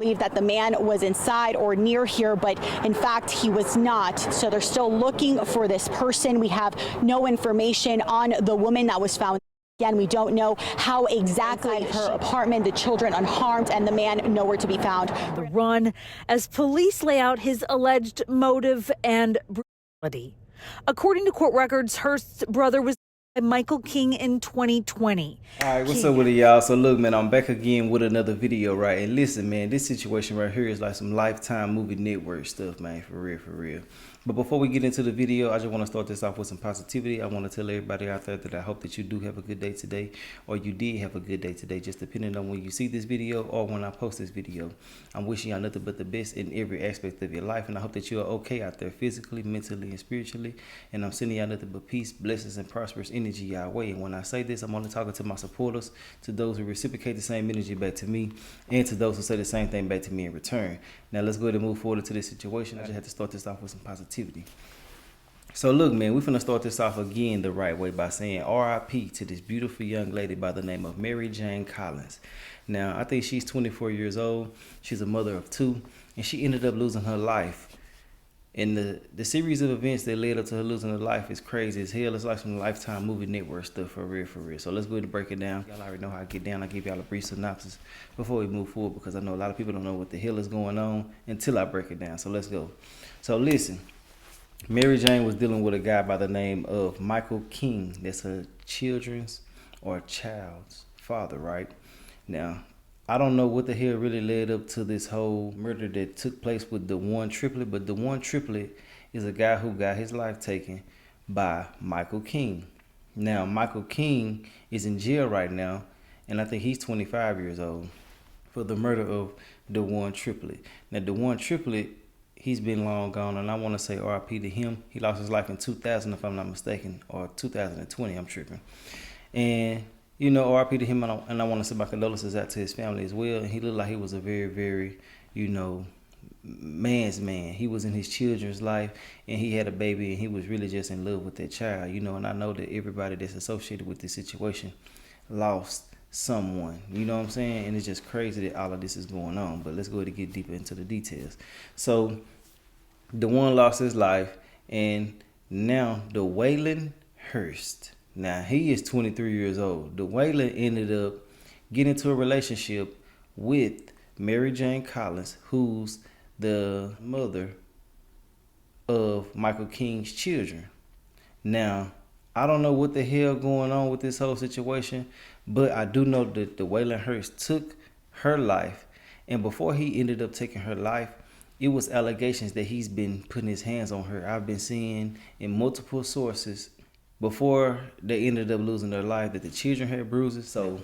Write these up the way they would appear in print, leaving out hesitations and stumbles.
Believe that the man was inside or near here, but in fact he was not. So they're still looking for this person. We have no information on the woman that was found. Again, we don't know how exactly her apartment, the children unharmed, and the man nowhere to be found. The run as police lay out his alleged motive and brutality. According to court records, Hurst's brother was Michael King in 2020. All right, what's up with it, y'all? So look, man, I'm back again with another video, right? And listen, man, this situation right here is like some Lifetime movie network stuff, man, for real, for real. But before we get into the video, I just want to start this off with some positivity. I want to tell everybody out there that I hope that you do have a good day today, or you did have a good day today, just depending on when you see this video or when I post this video. I'm wishing y'all nothing but the best in every aspect of your life, and I hope that you are okay out there physically, mentally, and spiritually. And I'm sending y'all nothing but peace, blessings, and prosperous energy y'all way. And when I say this, I'm only talking to my supporters, to those who reciprocate the same energy back to me, and to those who say the same thing back to me in return. Now let's go ahead and move forward to this situation. I just had to start this off with some positivity. So look, man, we're finna start this off again the right way by saying RIP to this beautiful young lady by the name of Mary Jane Collins. Now, I think she's 24 years old. She's a mother of 2, and she ended up losing her life. And the series of events that led up to her losing her life is crazy as hell. It's like some Lifetime movie network stuff, for real, for real. So let's go ahead and break it down. Y'all already know how I get down. I give y'all a brief synopsis before we move forward, because I know a lot of people don't know what the hell is going on until I break it down. So let's go. So listen, Mary Jane was dealing with a guy by the name of Michael King. That's her children's or child's father, right? Now, I don't know what the hell really led up to this whole murder that took place with the one triplet, but the one triplet is a guy who got his life taken by Michael King. Now, Michael King is in jail right now, and I think he's 25 years old for the murder of the one triplet. Now, the one triplet, he's been long gone, and I want to say RIP to him. He lost his life in 2000, if I'm not mistaken, or 2020, I'm tripping. And you know, RIP to him, and I want to send my condolences out to his family as well. And he looked like he was a very, very, you know, man's man. He was in his children's life, and he had a baby, and he was really just in love with that child, you know. And I know that everybody that's associated with this situation lost someone, you know what I'm saying? And it's just crazy that all of this is going on. But let's go ahead and get deeper into the details. So the one lost his life, and now the Waylon Hurst. Now, he is 23 years old. Waylon ended up getting into a relationship with Mary Jane Collins, who's the mother of Michael King's children. Now, I don't know what the hell going on with this whole situation, but I do know that the Waylon Hurst took her life, and before he ended up taking her life, it was allegations that he's been putting his hands on her. I've been seeing in multiple sources before they ended up losing their life that the children had bruises. So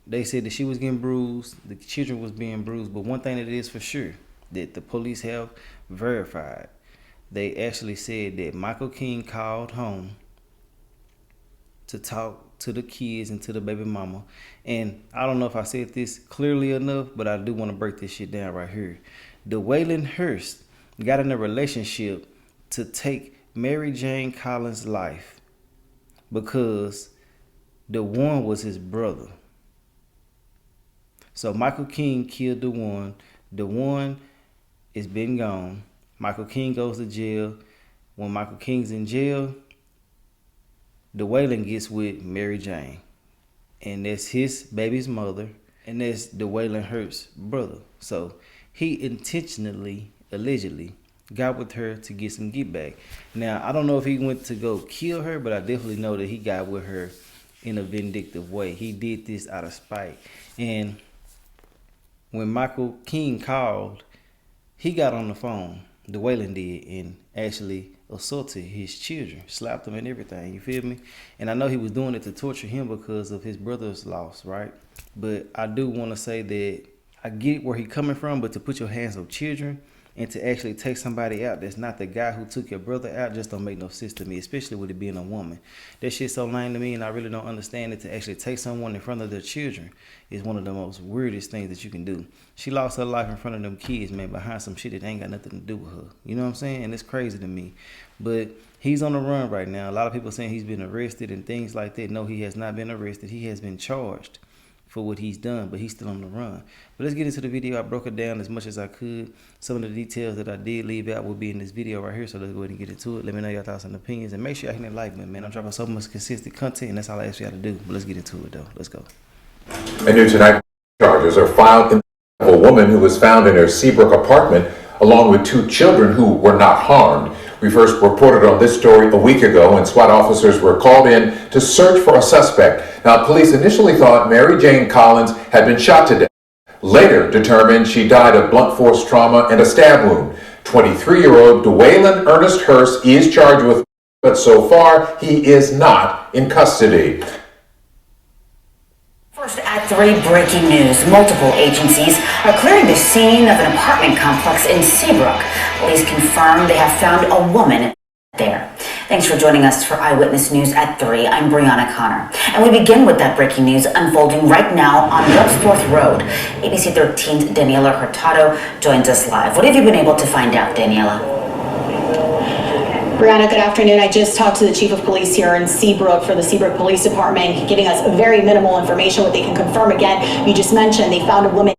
they said that she was getting bruised, the children was being bruised. But one thing that is for sure that the police have verified, they actually said that Michael King called home to talk to the kids and to the baby mama. And I don't know if I said this clearly enough, but I do want to break this shit down right here. The Waylon Hurst got in a relationship to take Mary Jane Collins' life because the one was his brother. So Michael King killed the one. The one is been gone. Michael King goes to jail. When Michael King's in jail, the Waylon gets with Mary Jane. And that's his baby's mother. And that's the Waylon Hurst's brother. So he intentionally, allegedly, got with her to get some get back. Now, I don't know if he went to go kill her, but I definitely know that he got with her in a vindictive way. He did this out of spite. And when Michael King called, he got on the phone, the Waylon did, and actually assaulted his children, slapped them and everything, you feel me? And I know he was doing it to torture him because of his brother's loss, right? But I do want to say that I get where he's coming from, but to put your hands on children and to actually take somebody out that's not the guy who took your brother out just don't make no sense to me, especially with it being a woman. That shit's so lame to me, and I really don't understand it. To actually take someone in front of their children is one of the most weirdest things that you can do. She lost her life in front of them kids, man, behind some shit that ain't got nothing to do with her. You know what I'm saying? And it's crazy to me. But he's on the run right now. A lot of people saying he's been arrested and things like that. No, he has not been arrested. He has been charged for what he's done, but he's still on the run. But let's get into the video. I broke it down as much as I could. Some of the details that I did leave out will be in this video right here, so let's go ahead and get into it. Let me know your thoughts and opinions, and make sure y'all hit that like button, man. I'm dropping so much consistent content, and that's all I ask y'all to do. But let's get into it, though. Let's go. And new tonight, charges are filed in a woman who was found in her Seabrook apartment along with 2 children who were not harmed. We first reported on this story a week ago, and SWAT officers were called in to search for a suspect. Now, police initially thought Mary Jane Collins had been shot to death. Later determined she died of blunt force trauma and a stab wound. 23-year-old Dwaylen Ernest Hurst is charged with, but so far he is not in custody. First at 3, breaking news. Multiple agencies are clearing the scene of an apartment complex in Seabrook. Police confirm they have found a woman there. Thanks for joining us for Eyewitness News at 3. I'm Brianna Connor. And we begin with that breaking news unfolding right now on Websworth Road. ABC 13's Daniela Hurtado joins us live. What have you been able to find out, Daniela? Brianna, good afternoon. I just talked to the chief of police here in Seabrook for the Seabrook Police Department, giving us very minimal information. What they can confirm, again, you just mentioned they found a woman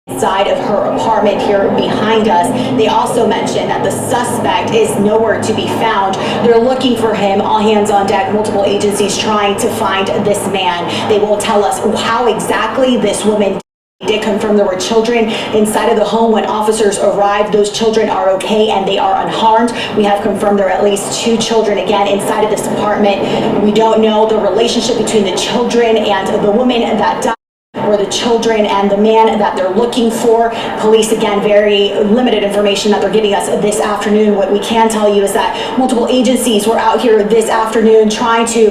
inside of her apartment here behind us. They also mentioned that the suspect is nowhere to be found. They're looking for him, all hands on deck, multiple agencies trying to find this man. They won't tell us how exactly this woman did confirm there were children inside of the home when officers arrived. Those children are okay and they are unharmed. We have confirmed there are at least 2 children again inside of this apartment. We don't know the relationship between the children and the woman that died, or the children and the man that they're looking for. Police, again, very limited information that they're giving us this afternoon. What we can tell you is that multiple agencies were out here this afternoon trying to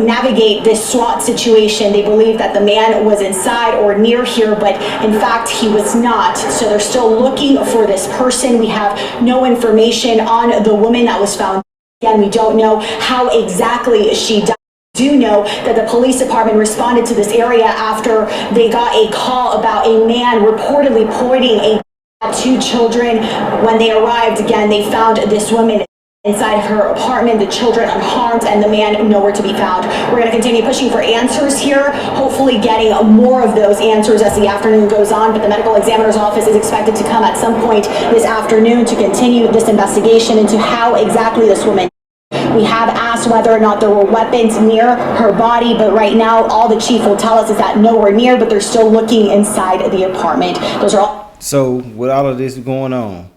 navigate this SWAT situation. They believe that the man was inside or near here, but in fact he was not. So they're still looking for this person. We have no information on the woman that was found. Again, we don't know how exactly she died. Do know that the police department responded to this area after they got a call about a man reportedly pointing a gun at 2 children. When they arrived, again, they found this woman inside of her apartment, the children unharmed, and the man nowhere to be found. We're going to continue pushing for answers here, hopefully getting more of those answers as the afternoon goes on, but the medical examiner's office is expected to come at some point this afternoon to continue this investigation into how exactly this woman. We have asked whether or not there were weapons near her body, but right now all the chief will tell us is that nowhere near, but they're still looking inside the apartment. Those are all. So with all of this going on,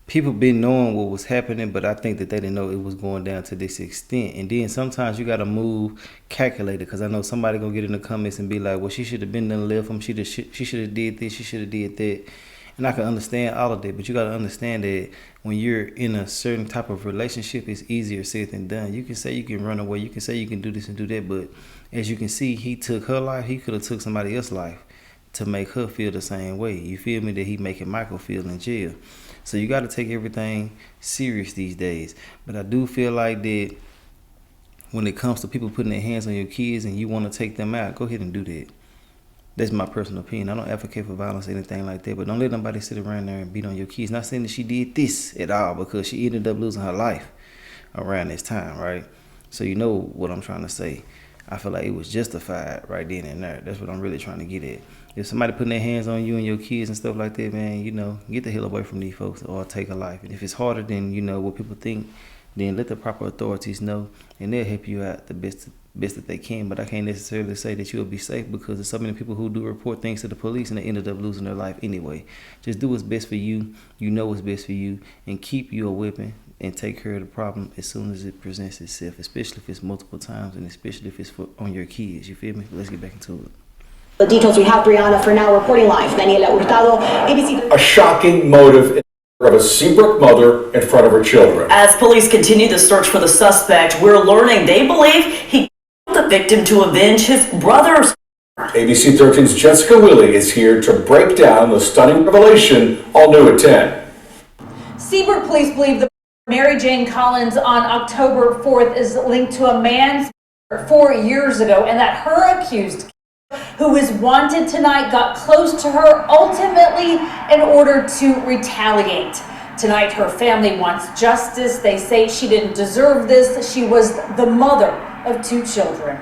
people been knowing what was happening, but I think that they didn't know it was going down to this extent. And then sometimes you got to move calculated, because I know somebody gonna get in the comments and be like, well, she should have been done left him, she should have did this, she should have did that. And I can understand all of that, but you got to understand that when you're in a certain type of relationship, it's easier said than done. You can say you can run away, you can say you can do this and do that, but as you can see, he took her life, he could have took somebody else's life to make her feel the same way. You feel me? That he making Michael feel in jail. So you got to take everything serious these days. But I do feel like that when it comes to people putting their hands on your kids and you want to take them out, go ahead and do that. That's my personal opinion. I don't advocate for violence or anything like that, but don't let nobody sit around there and beat on your kids. Not saying that she did this at all, because she ended up losing her life around this time, right? So you know what I'm trying to say. I feel like it was justified right then and there. That's what I'm really trying to get at. If somebody putting their hands on you and your kids and stuff like that, man, you know, get the hell away from these folks or take a life. And if it's harder than, you know, what people think, then let the proper authorities know, and they'll help you out the best that they can. But I can't necessarily say that you'll be safe, because there's so many people who do report things to the police and they ended up losing their life anyway. Just do what's best for you. You know what's best for you, and keep your weapon and take care of the problem as soon as it presents itself, especially if it's multiple times and especially if it's on your kids. You feel me? Let's get back into it. The details we have, Brianna, for now. Reporting live, Daniela Hurtado, ABC. A shocking motive of a Seabrook mother in front of her children. As police continue the search for the suspect, we're learning they believe he killed the victim to avenge his brother's. ABC 13's Jessica Willie is here to break down the stunning revelation, all new at 10. Seabrook police believe the Mary Jane Collins on October 4th is linked to a man's 4 years ago, and that her accused, who is wanted tonight, got close to her ultimately in order to retaliate. Tonight, her family wants justice. They say she didn't deserve this. She was the mother of 2 children.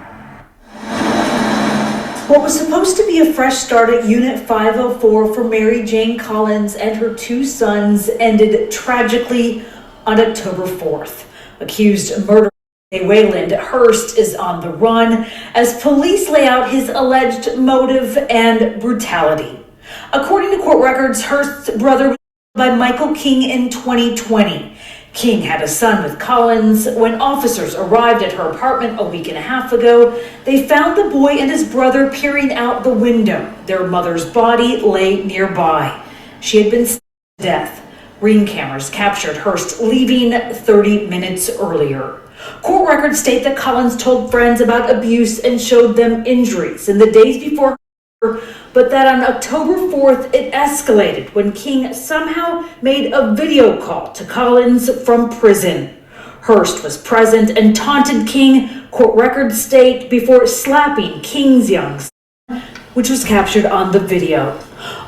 What was supposed to be a fresh start at Unit 504 for Mary Jane Collins and her two sons ended tragically on October 4th. Accused murderer Wayland Hurst is on the run as police lay out his alleged motive and brutality. According to court records, Hurst's brother was killed by Michael King in 2020. King had a son with Collins. When officers arrived at her apartment a week and a half ago, they found the boy and his brother peering out the window. Their mother's body lay nearby. She had been stabbed to death. Ring cameras captured Hurst leaving 30 minutes earlier. Court records state that Collins told friends about abuse and showed them injuries in the days before her, but that on October 4th it escalated when King somehow made a video call to Collins from prison. Hurst was present and taunted King, court records state, before slapping King's young son, which was captured on the video.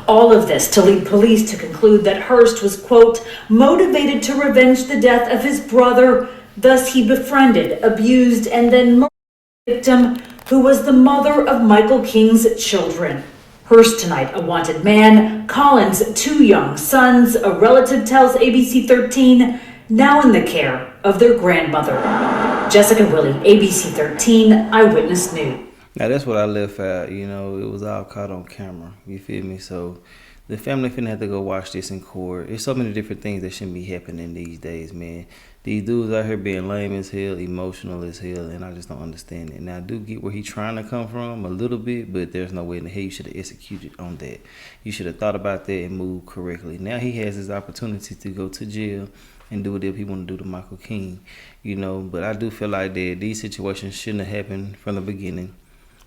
All of this to lead police to conclude that Hurst was, quote, motivated to revenge the death of his brother. Thus he befriended, abused, and then murdered the victim, who was the mother of Michael King's children. Hurst tonight, a wanted man. Collins, two young sons. A relative tells ABC 13, now in the care of their grandmother. Jessica Willie, ABC 13, Eyewitness News. Now that's what I left out, you know, it was all caught on camera, you feel me? So the family finna have to go watch this in court. There's so many different things that shouldn't be happening these days, man. These dudes out here being lame as hell, emotional as hell, and I just don't understand it. Now I do get where he's trying to come from a little bit, but there's no way in the hell you should have executed on that. You should have thought about that and moved correctly. Now he has his opportunity to go to jail and do whatever he want to do to Michael King, you know, but I do feel like that these situations shouldn't have happened from the beginning.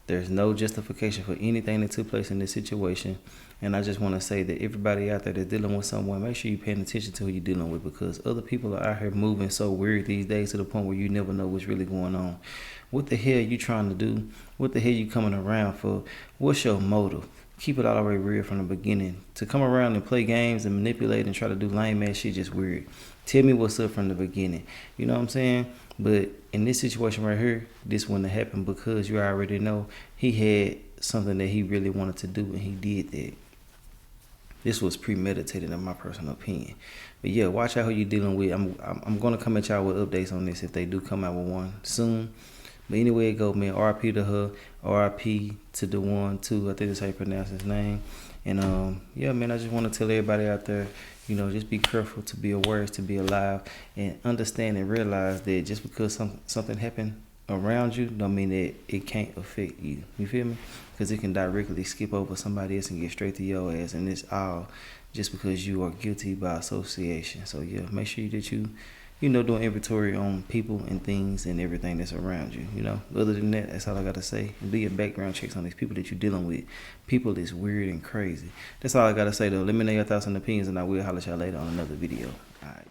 There's no justification for anything that took place in this situation. And I just want to say that everybody out there that's dealing with someone, make sure you're paying attention to who you're dealing with, because other people are out here moving so weird these days to the point where you never know what's really going on. What the hell you trying to do? What the hell you coming around for? What's your motive? Keep it all the way real from the beginning. To come around and play games and manipulate and try to do lame ass shit just weird. Tell me what's up from the beginning. You know what I'm saying? But in this situation right here, this wouldn't have happened because you already know he had something that he really wanted to do and he did that. This was premeditated in my personal opinion. But yeah, watch out who you're dealing with. I'm going to come at y'all with updates on this if they do come out with one soon. But anyway it go, man, RIP to her, RIP to the one too. I think that's how you pronounce his name. And yeah, man, I just want to tell everybody out there, you know, just be careful, to be aware, to be alive, and understand and realize that just because something happened around you don't mean that it can't affect you. You feel me? Because it can directly skip over somebody else and get straight to your ass, and it's all just because you are guilty by association. So yeah, make sure that you know, doing inventory on people and things and everything that's around you, you know. Other than that, that's all I got to say. Do your background checks on these people that you're dealing with. People is weird and crazy. That's all I got to say, though. Let me know your thoughts and opinions, and I will holler at y'all later on another video. All right.